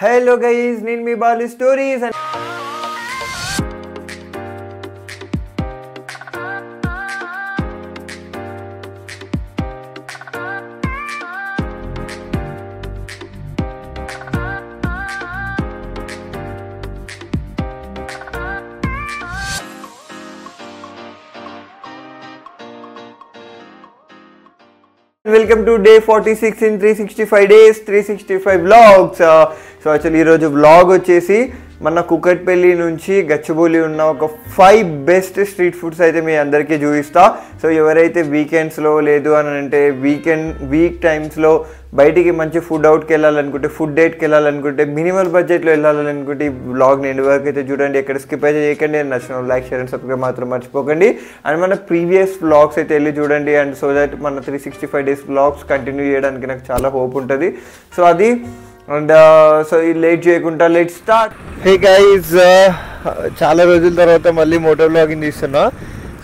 Hello guys, నేను మీ Balu stories and welcome to day 46 in 365 days 365 vlogs. So actually ఈరోజు vlog వచ్చేసి మన కుకట్పల్లి నుంచి గచ్చిబౌలి ఉన్న ఒక 5 బెస్ట్ స్ట్రీట్ ఫుడ్స్ అయితే మీ అందరికీ చూపిస్తా. సో ఎవరైతే వీకెండ్స్లో లేదు అని అంటే వీక్ టైమ్స్లో బయటికి మంచి ఫుడ్ అవుట్కి వెళ్ళాలనుకుంటే, ఫుడ్ డేట్కి వెళ్ళాలనుకుంటే, మినిమల్ బడ్జెట్లో వెళ్ళాలనుకుంటే ఈ వ్లాగ్ నేను వరకు అయితే చూడండి, ఎక్కడ స్కిప్ అయితే చేయకండి. నచ్చిన లైక్, షేర్ అండ్ సబ్స్క్రైబ్ మాత్రం మర్చిపోకండి. అండ్ మన ప్రీవియస్ వ్లాగ్స్ అయితే వెళ్ళి చూడండి. అండ్ సో దట్ మన 365 days వ్లాగ్స్ కంటిన్యూ చేయడానికి నాకు చాలా హోప్ ఉంటుంది. సో అది అండ్ సో ఈ లేట్ చేయకుండా లెట్ స్టార్ట్. హే గైస్, చాలా రోజుల తర్వాత మళ్ళీ మోటో వ్లాగింగ్ తీస్తున్నా.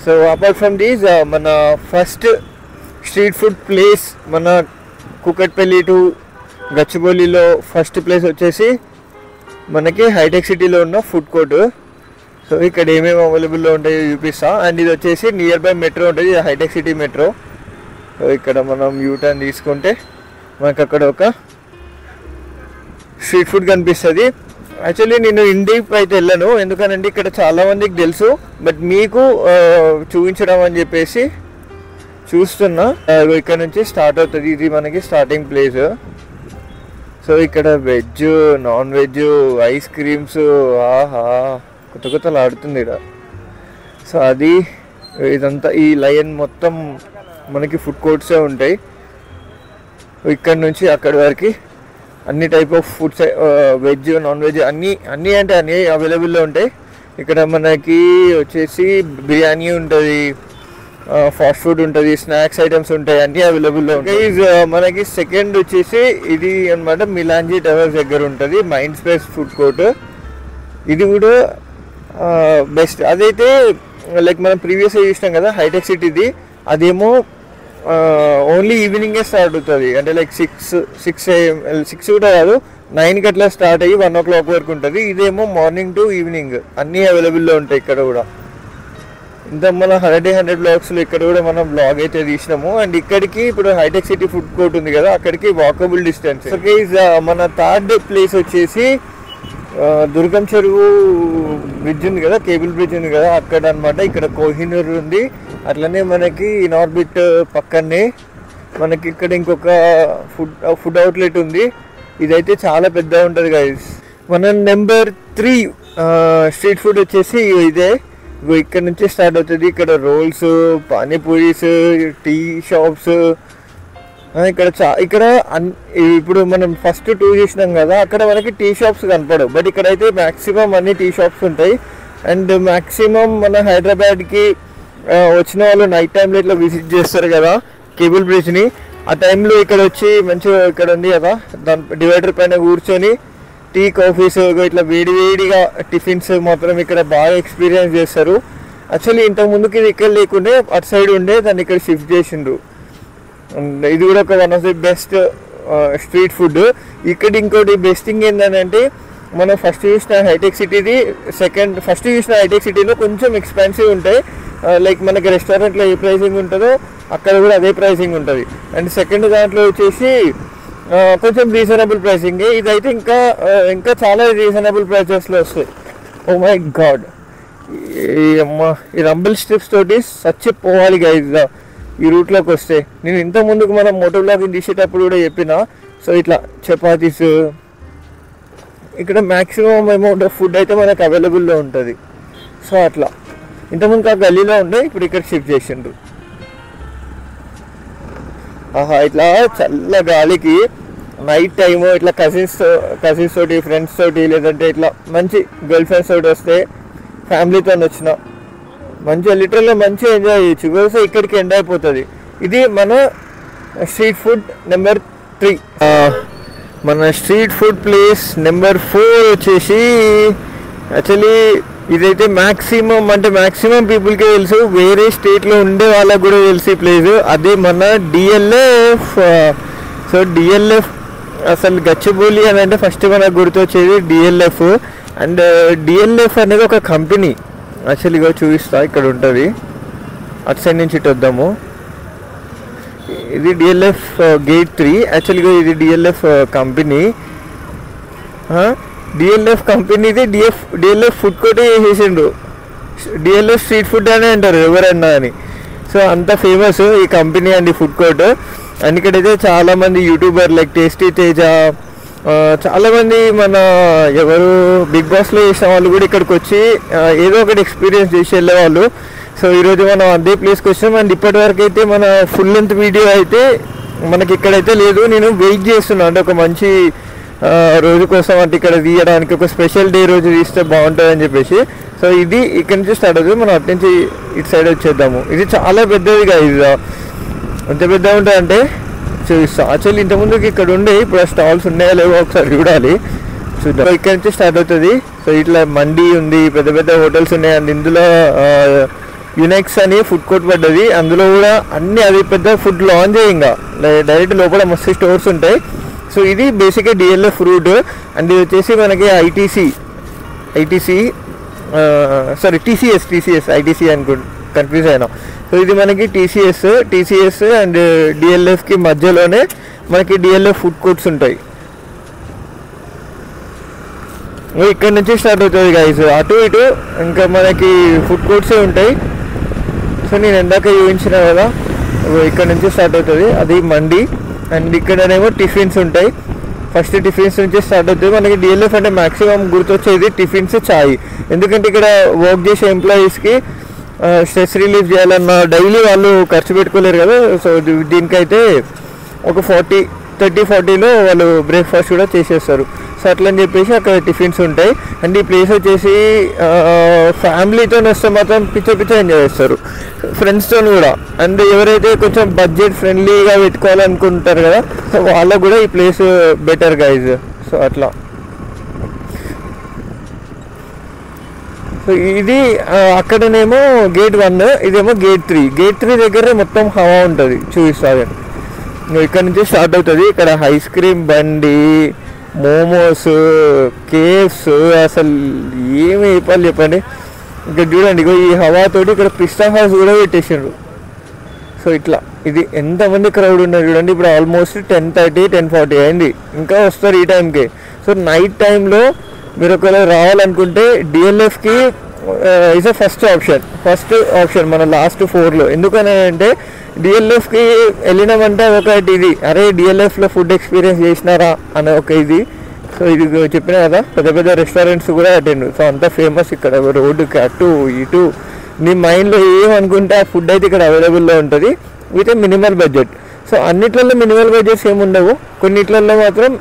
సో అపార్ట్ ఫ్రమ్ దీస్ మన ఫస్ట్ స్ట్రీట్ ఫుడ్ ప్లేస్ మన కుకట్పల్లి టు గచ్చిబౌలిలో ఫస్ట్ ప్లేస్ వచ్చేసి మనకి హైటెక్ సిటీలో ఉన్న ఫుడ్ కోర్ట్. సో ఇక్కడ ఏమేమి అవైలబుల్లో ఉంటాయో చూపిస్తా. అండ్ ఇది వచ్చేసి నియర్ బై మెట్రో ఉంటుంది, హైటెక్ సిటీ మెట్రో. సో ఇక్కడ మనం యూటర్న్ తీసుకుంటే మనకు అక్కడ ఒక స్ట్రీట్ ఫుడ్ కనిపిస్తుంది. యాక్చువల్లీ నేను ఇండిప్ అయితే వెళ్ళను, ఎందుకనంటే ఇక్కడ చాలామందికి తెలుసు, బట్ మీకు చూపించడం అని చెప్పేసి చూస్తున్నా. ఇక్కడ నుంచి స్టార్ట్ అవుతుంది, ఇది మనకి స్టార్టింగ్ ప్లేస్. సో ఇక్కడ veg, non veg, ice creams, ఆహా కొత్త కొత్తలు ఆడుతుంది ఇక్కడ. సో అది ఇదంతా ఈ లైన్ మొత్తం మనకి ఫుడ్ కోర్ట్సే ఉంటాయి. ఇక్కడ నుంచి అక్కడి వరకు అన్ని type of foods, veg, non veg అన్నీ అంటే అన్నీ అవైలబుల్లో ఉంటాయి. ఇక్కడ మనకి వచ్చేసి బిర్యానీ ఉంటుంది, ఫాస్ట్ ఫుడ్ ఉంటుంది, స్నాక్స్ ఐటమ్స్ ఉంటాయి, అన్నీ అవైలబుల్లో ఉంటాయి. మనకి సెకండ్ వచ్చేసి ఇది అనమాట, మిలాంజీ టవర్స్ దగ్గర ఉంటుంది మైండ్ స్పేస్ ఫుడ్ కోర్ట్. ఇది కూడా బెస్ట్. అదైతే లైక్ మనం ప్రీవియస్గా చూసినాం కదా హైటెక్ సిటీది, అదేమో ఓన్లీ ఈవినింగే స్టార్ట్ అవుతుంది. అంటే లైక్ 6 కూడా కాదు, 9కి అట్లా స్టార్ట్ అయ్యి 1 o'clock వరకు ఉంటుంది. ఇదేమో మార్నింగ్ టు ఈవినింగ్ అన్నీ అవైలబుల్లో ఉంటాయి ఇక్కడ కూడా. ఇంత మన 100 బ్లాగ్స్లో ఇక్కడ కూడా మనం బ్లాగ్ అయితే తీసినాము. అండ్ ఇక్కడికి ఇప్పుడు హైటెక్ సిటీ ఫుడ్ కోర్ట్ ఉంది కదా, అక్కడికి వాకబుల్ డిస్టెన్స్. సో గైస్, మన థర్డ్ ప్లేస్ వచ్చేసి దుర్గం చెరువు బ్రిడ్జ్ ఉంది కదా, కేబుల్ బ్రిడ్జ్ ఉంది కదా, అక్కడ అనమాట. ఇక్కడ కోహినూర్ ఉంది, అట్లనే మనకి ఇన్ఆర్బిట్ పక్కనే మనకి ఇక్కడ ఇంకొక ఫుడ్ అవుట్లెట్ ఉంది. ఇదైతే చాలా పెద్దగా ఉంటుంది గైస్. మన నెంబర్ 3 స్ట్రీట్ ఫుడ్ వచ్చేసి ఇదే. ఇక్కడ నుంచి స్టార్ట్ అవుతుంది. ఇక్కడ రోల్స్, పానీపూరీస్, టీ షాప్స్. ఇక్కడ ఇప్పుడు మనం ఫస్ట్ 2 చూసినాం కదా, అక్కడ మనకి టీ షాప్స్ కనపడవు, బట్ ఇక్కడైతే మ్యాక్సిమం అన్ని టీ షాప్స్ ఉంటాయి. అండ్ మ్యాక్సిమం మన హైదరాబాద్కి వచ్చిన వాళ్ళు నైట్ టైంలో ఇట్లా విజిట్ చేస్తారు కదా కేబుల్ బ్రిడ్జ్ని, ఆ టైంలో ఇక్కడ వచ్చి మంచిగా ఇక్కడ ఉంది కదా దాని డివైడర్ పైన కూర్చొని టీ, కాఫీస్, ఇట్లా వేడివేడిగా టిఫిన్స్ మాత్రం ఇక్కడ బాగా ఎక్స్పీరియన్స్ చేస్తారు. యాక్చువల్లీ ఇంతకు ముందుకి ఇది ఇక్కడ లేకుండే అటు సైడ్ ఉండే, దాన్ని ఇక్కడ షిఫ్ట్ చేసిండ్రు. ఇది కూడా ఒక one of the best street food. ఇక్కడ ఇంకోటి బెస్ట్ థింగ్ ఏంటంటే, మనం ఫస్ట్ చూసిన హైటెక్ సిటీది ఫస్ట్ చూసిన హైటెక్ సిటీలో కొంచెం ఎక్స్పెన్సివ్ ఉంటాయి. లైక్ మనకి రెస్టారెంట్లో ఏ ప్రైసింగ్ ఉంటుందో అక్కడ కూడా అదే ప్రైసింగ్ ఉంటుంది. అండ్ సెకండ్ దాంట్లో వచ్చేసి కొంచెం రీజనబుల్ ప్రైసింగ్. ఇదైతే ఇంకా చాలా రీజనబుల్ ప్రైసెస్లో వస్తాయి. ఓ మై గాడ్, ఈ రంబుల్ స్ట్రిప్స్ తోటి చచ్చిపోవాలి గైజ్ ఈ రూట్లోకి వస్తే. నేను ఇంత ముందుకు మనం మోటో వ్లాగింగ్ తీసేటప్పుడు కూడా చెప్పిన. సో ఇట్లా చపాతీస్, ఇక్కడ మ్యాక్సిమం అమౌంట్ ఆఫ్ ఫుడ్ అయితే మనకు అవైలబుల్లో ఉంటుంది. సో అట్లా ఇంతకుముందు ఆ గల్లీలో ఉండే, ఇప్పుడు ఇక్కడ షిఫ్ట్ చేసిండ్రు. ఆహా, ఇట్లా చల్ల గాలికి నైట్ టైము ఇట్లా కజిన్స్ తోటి, ఫ్రెండ్స్ తోటి, లేదంటే ఇట్లా మంచి గర్ల్ ఫ్రెండ్స్ తోటి వస్తే, ఫ్యామిలీతో వచ్చిన మంచిగా లిటరల్గా మంచిగా ఎంజాయ్ చేయొచ్చు. వ్యవసాయం ఇక్కడికి ఎండ్ అయిపోతుంది. ఇది మన స్ట్రీట్ ఫుడ్ నెంబర్ 3. మన స్ట్రీట్ ఫుడ్ ప్లేస్ నెంబర్ 4 వచ్చేసి యాక్చువల్లీ ఇదైతే మ్యాక్సిమం పీపుల్కే తెలుసు, వేరే స్టేట్లో ఉండే వాళ్ళకు కూడా తెలిసి ప్లేస్. అదే మన డిఎల్ఎఫ్. సో డిఎల్ఎఫ్ అసలు గచ్చిబౌలి అని అంటే ఫస్ట్ మనకు గుర్తొచ్చేది డిఎల్ఎఫ్. అండ్ డిఎల్ఎఫ్ అనేది ఒక కంపెనీ. యాక్చువల్గా చూపిస్తా, ఇక్కడ ఉంటుంది, అటు సైడ్ నుంచి ఇటు వద్దాము. ఇది డిఎల్ఎఫ్ గేట్ 3. యాక్చువల్గా ఇది డిఎల్ఎఫ్ కంపెనీ. డిఎల్ఎఫ్ కంపెనీది డిఎల్ఎఫ్ ఫుడ్ కోర్ట్ చేసిండు. డిఎల్ఎఫ్ స్ట్రీట్ ఫుడ్ అనే అంటారు ఎవరన్నా అని. సో అంత ఫేమస్ ఈ కంపెనీ అండ్ ఈ ఫుడ్ కోర్ట్. అండ్ ఇక్కడైతే చాలామంది యూట్యూబర్ లైక్ టేస్టీ తేజ, చాలామంది మన ఎవరు బిగ్ బాస్లో చేసిన వాళ్ళు కూడా ఇక్కడికి వచ్చి ఏదో ఒకటి ఎక్స్పీరియన్స్ చేసి వెళ్ళేవాళ్ళు. సో ఈరోజు మనం అదే ప్లేస్కి వచ్చాం. అండ్ ఇప్పటి వరకు అయితే మన ఫుల్ లెంత్ వీడియో అయితే మనకి ఇక్కడైతే లేదు. నేను వెయిట్ చేస్తున్నాను, అంటే ఒక మంచి రోజు కోసం అంటే ఇక్కడ తీయడానికి ఒక స్పెషల్ డే రోజు తీస్తే బాగుంటుంది అని చెప్పేసి. సో ఇది ఇక్కడ నుంచి స్టార్ట్ అవుతుంది, మనం అటు నుంచి ఇటు సైడ్ వచ్చేద్దాము. ఇది చాలా పెద్దదిగా, ఇది ఎంత పెద్దగా ఉంటుంది అంటే చూపిస్తా. యాక్చువల్లీ ఇంతకుముందుకి ఇక్కడ ఉండే, ఇప్పుడు స్టాల్స్ ఉన్నాయో లేవో ఒకసారి చూడాలి, చూద్దాం. ఇక్కడ నుంచి స్టార్ట్ అవుతుంది. సో ఇట్లా మండీ ఉంది, పెద్ద పెద్ద హోటల్స్ ఉన్నాయి. అండ్ ఇందులో యునెక్స్ అని ఫుడ్ కోర్ట్ పడ్డది. అందులో కూడా అన్ని అది పెద్ద ఫుడ్ లాంచ్ ఇంకా డైరెక్ట్ లోపల మస్తు స్టోర్స్ ఉంటాయి. సో ఇది బేసిక్గా డిఎల్ఎఫ్ రూట్. అండ్ ఇది వచ్చేసి మనకి టీసీఎస్ ఐటీసీ అనుకుంటా, కన్ఫ్యూజ్ అయినా. సో ఇది మనకి టీసీఎస్ అండ్ డిఎల్ఎఫ్కి మధ్యలోనే మనకి డిఎల్ఎఫ్ ఫుడ్ కోర్ట్స్ ఉంటాయి. ఇక్కడ నుంచి స్టార్ట్ అవుతుంది గైస్, అటు ఇటు ఇంకా మనకి ఫుడ్ కోర్ట్సే ఉంటాయి. సో నేను ఎందాక చూపించిన కదా, ఇక్కడ నుంచి స్టార్ట్ అవుతుంది, అది మండి. అండ్ ఇక్కడనేమో టిఫిన్స్ ఉంటాయి. ఫస్ట్ టిఫిన్స్ నుంచి స్టార్ట్ అవుతుంది. మనకి డిఎల్ఎఫ్ అంటే మ్యాక్సిమం గుర్తొచ్చేది టిఫిన్స్, చాయ్. ఎందుకంటే ఇక్కడ వర్క్ చేసే ఎంప్లాయీస్కి స్ట్రెస్ రిలీఫ్ చేయాలన్నా డైలీ వాళ్ళు ఖర్చు పెట్టుకోలేరు కదా. సో దీనికైతే ఒక 30-40లో వాళ్ళు బ్రేక్ఫాస్ట్ కూడా చేసేస్తారు. సో అట్లా అని చెప్పేసి అక్కడ టిఫిన్స్ ఉంటాయి. అండ్ ఈ ప్లేస్ వచ్చేసి ఫ్యామిలీతో వస్తే మాత్రం పిచ్చ ఎంజాయ్ చేస్తారు, ఫ్రెండ్స్తో కూడా. అండ్ ఎవరైతే కొంచెం బడ్జెట్ ఫ్రెండ్లీగా పెట్టుకోవాలనుకుంటారు కదా, సో వాళ్ళకు కూడా ఈ ప్లేస్ బెటర్ గైజ్. సో అట్లా. సో ఇది అక్కడనేమో గేట్ 1, ఇదేమో గేట్ 3. గేట్ 3 దగ్గర మొత్తం హవా ఉంటుంది, చూపిస్తాను. ఇక్కడ నుంచి స్టార్ట్ అవుతుంది. ఇక్కడ ఐస్ క్రీమ్ బండి, మోమోస్, కేఫ్స్, అసలు ఏమి చెప్పండి. ఇక్కడ చూడండి, ఈ హవాతోటి ఇక్కడ పిస్తా హౌస్ కూడా పెట్టేసిండ్రు. సో ఇట్లా ఇది ఎంతమంది క్రౌడ్ ఉన్నారు చూడండి. ఇప్పుడు ఆల్మోస్ట్ 10:30-10:40 అయింది, ఇంకా వస్తారు ఈ టైంకి. సో నైట్ టైంలో మీరు ఒకవేళ రావాలనుకుంటే డిఎల్ఎఫ్కి ఈజ్ ఫస్ట్ ఆప్షన్ మన లాస్ట్ 4లో. ఎందుకని అంటే డిఎల్ఎఫ్కి వెళ్ళినామంటే ఒకటి ఇది, అరే డిఎల్ఎఫ్లో ఫుడ్ ఎక్స్పీరియన్స్ చేసినారా అనే ఒక ఇది. సో ఇది చెప్పినా కదా, పెద్ద పెద్ద రెస్టారెంట్స్ కూడా అటెండ్. సో అంత ఫేమస్ ఇక్కడ, రోడ్డుకి అటు ఇటు నీ మైండ్లో ఏమనుకుంటే ఆ ఫుడ్ అయితే ఇక్కడ అవైలబుల్లో ఉంటుంది విత్ మినిమల్ బడ్జెట్. సో అన్నిట్లలో మినిమల్ బడ్జెట్స్ ఏముండవు, కొన్నిట్లలో మాత్రం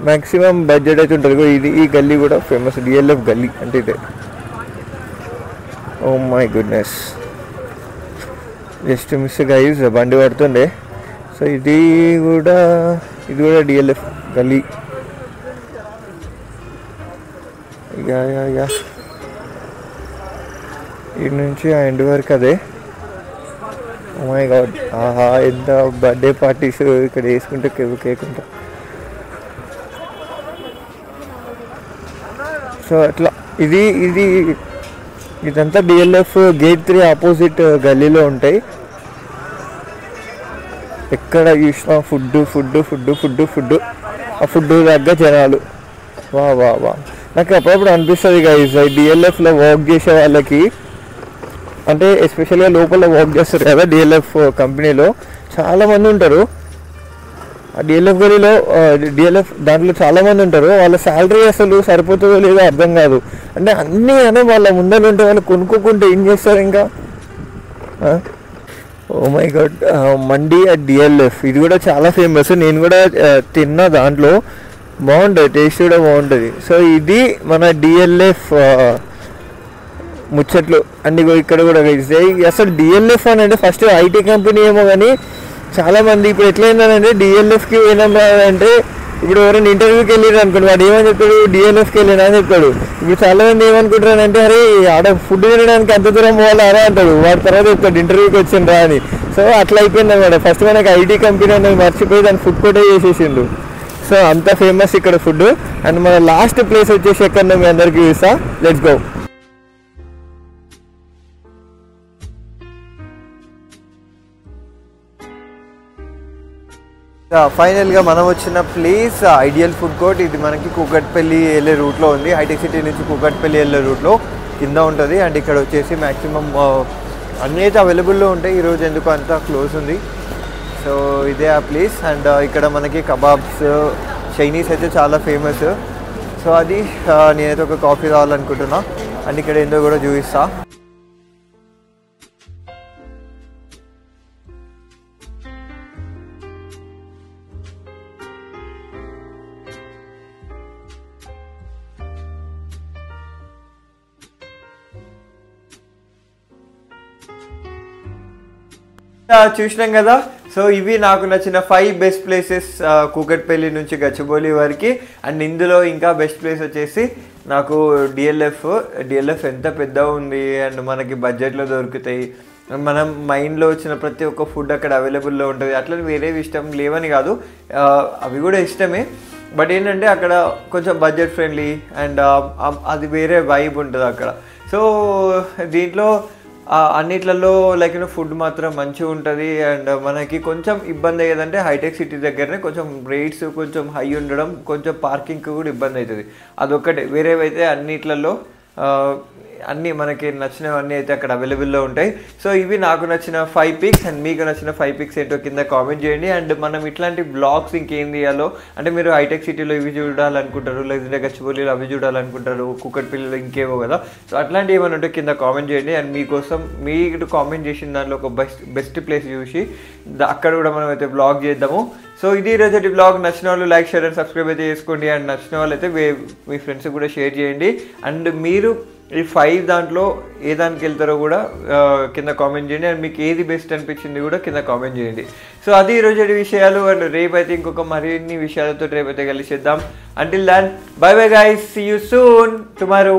మ్యాక్సిమం బడ్జెట్ అయితే ఉంటుంది. ఇది ఈ గల్లీ కూడా ఫేమస్, డిఎల్ఎఫ్ గల్లీ అంటే ఇదే. Oh my goodness, just miss guys, బండి పడుతుండే. సో ఇది కూడా డిఎల్ఎఫ్ గల్లీ. యా ఇటు నుంచి ఆ ఎండ్ వరకు అదే. ఓ మై గాడ్, ఆహా ఎంత బర్త్డే పార్టీస్ ఇక్కడ వేసుకుంటే కేక్ ఉంటా. సో అట్లా ఇదంతా డిఎల్ఎఫ్ గేట్ 3 ఆపోజిట్ గల్లీలో ఉంటాయి. ఎక్కడ చూసినా ఫుడ్, ఆ ఫుడ్ దగ్గర జనాలు. వా నాకు అప్పుడప్పుడు అనిపిస్తుంది గైస్, డిఎల్ఎఫ్లో వర్క్ చేసే వాళ్ళకి, అంటే ఎస్పెషల్గా లోపల వర్క్ చేస్తారు కదా డిఎల్ఎఫ్ కంపెనీలో, చాలామంది ఉంటారు. ఆ డిఎల్ఎఫ్ గలీలో డిఎల్ఎఫ్ దాంట్లో చాలామంది ఉంటారు. వాళ్ళ శాలరీ అసలు సరిపోతుందో లేదో అర్థం కాదు. అంటే అన్నీ అనే వాళ్ళ ముందర ఉంటే వాళ్ళు కొనుక్కోకుంటే ఏం చేస్తారు ఇంకా. Oh my god, mandi at DLF ఇది కూడా చాలా ఫేమస్. నేను కూడా తిన్నా, దాంట్లో బాగుంటుంది, టేస్ట్ కూడా బాగుంటుంది. సో ఇది మన డిఎల్ఎఫ్ ముచ్చట్లు. అండ్ ఇక్కడ కూడా అసలు డిఎల్ఎఫ్ అని అంటే ఫస్ట్ ఐటీ కంపెనీ ఏమో, కానీ చాలామంది ఇప్పుడు ఎట్లయిందంటే డిఎల్ఎఫ్కి పోయినా అంటే, ఇప్పుడు ఎవరైనా ఇంటర్వ్యూకి వెళ్ళారు అనుకోండి, వాడు ఏమని చెప్తాడు, డిఎల్ఎఫ్కి వెళ్ళినా అని చెప్తాడు. ఇప్పుడు చాలామంది ఏమనుకుంటారంటే, అరే ఆడ ఫుడ్ తినడానికి అంత దూరం పోవాలా అరే అంటాడు. వాడి తర్వాత చెప్తాడు ఇంటర్వ్యూకి వచ్చిండ్రా అని. సో అట్లా అయిపోయింది అనమాట. ఫస్ట్ మనకి ఐటీ కంపెనీ అనేది మర్చిపోయి దాన్ని ఫుడ్ కోర్టే చేసేసిండు. సో అంత ఫేమస్ ఇక్కడ ఫుడ్. అండ్ మన లాస్ట్ ప్లేస్ వచ్చేసి ఎక్కడ మీ అందరికీ చూసా. Let's go. ఫైనల్గా మనం వచ్చిన ప్లేస్ ఐడియల్ ఫుడ్ కోర్ట్. ఇది మనకి కూకట్పల్లి వెళ్ళే రూట్లో ఉంది. హైటెక్ సిటీ నుంచి కూకట్పల్లి వెళ్ళే రూట్లో కింద ఉంటుంది. అండ్ ఇక్కడ వచ్చేసి మ్యాక్సిమం అన్నీ అయితే అవైలబుల్లో ఉంటాయి. ఈరోజు ఎందుకు అంతా క్లోజ్ ఉంది. సో ఇదే ఆ ప్లేస్. అండ్ ఇక్కడ మనకి కబాబ్స్, చైనీస్ అయితే చాలా ఫేమస్. సో అది నేనైతే ఒక కాఫీ తాగాలనుకుంటున్నా. అండ్ ఇక్కడ ఏందో కూడా చూపిస్తా. చూసినాం కదా. సో ఇవి నాకు నచ్చిన 5 బెస్ట్ ప్లేసెస్ కూకట్పల్లి నుంచి గచ్చిబౌలి వరకు. అండ్ ఇందులో ఇంకా బెస్ట్ ప్లేస్ వచ్చేసి నాకు డిఎల్ఎఫ్ ఎంత పెద్దగా ఉంది అండ్ మనకి బడ్జెట్లో దొరుకుతాయి. మనం మైండ్లో వచ్చిన ప్రతి ఒక్క ఫుడ్ అక్కడ అవైలబుల్లో ఉంటుంది. అట్లా వేరేవి ఇష్టం లేవని కాదు, అవి కూడా ఇష్టమే. బట్ ఏంటంటే అక్కడ కొంచెం బడ్జెట్ ఫ్రెండ్లీ అండ్ అది వేరే వైబ్ ఉంటుంది అక్కడ. సో దీంట్లో అన్నిట్లలో లైక్ ఫుడ్ మాత్రం మంచిగా ఉంటుంది. అండ్ మనకి కొంచెం ఇబ్బంది అయ్యేదంటే హైటెక్ సిటీ దగ్గరనే కొంచెం రేట్స్ కొంచెం హై ఉండడం, కొంచెం పార్కింగ్కి కూడా ఇబ్బంది అవుతుంది. అదొక్కటే. వేరేవైతే అన్నిట్లలో అన్నీ మనకి నచ్చినవన్నీ అయితే అక్కడ అవైలబుల్లో ఉంటాయి. సో ఇవి నాకు నచ్చిన 5 పిక్స్. అండ్ మీకు నచ్చిన 5 పిక్స్ ఏంటో కింద కామెంట్ చేయండి. అండ్ మనం ఇట్లాంటి బ్లాగ్స్ ఇంకేం తీయాలో, అంటే మీరు హైటెక్ సిటీలో ఇవి చూడాలనుకుంటారు, లేదంటే గచ్చిబౌలిలో అవి చూడాలనుకుంటారు, కూకట్పల్లిలో ఇంకేవో కదా. సో అట్లాంటివి ఏమైనా ఉంటే కింద కామెంట్ చేయండి. అండ్ మీకోసం మీరు కామెంట్ చేసిన దాంట్లో ఒక బెస్ట్ ప్లేస్ చూసి అక్కడ కూడా మనం అయితే బ్లాగ్ చేద్దాము. సో ఇది రోజు బ్లాగ్. నచ్చిన వాళ్ళు లైక్, షేర్ అండ్ సబ్స్క్రైబ్ అయితే చేసుకోండి. అండ్ నచ్చిన వాళ్ళు అయితే మీ ఫ్రెండ్స్ కూడా షేర్ చేయండి. అండ్ మీరు ఈ 5 దాంట్లో ఏ దానికి వెళ్తారో కూడా కింద కామెంట్ చేయండి. అండ్ మీకు ఏది బెస్ట్ అనిపించింది కూడా కింద కామెంట్ చేయండి. సో అది ఈరోజు విషయాలు. అండ్ రేపైతే ఇంకొక మరిన్ని విషయాలతో రేపైతే కలిసేద్దాం. Until then bye bye guys, see you soon tomorrow.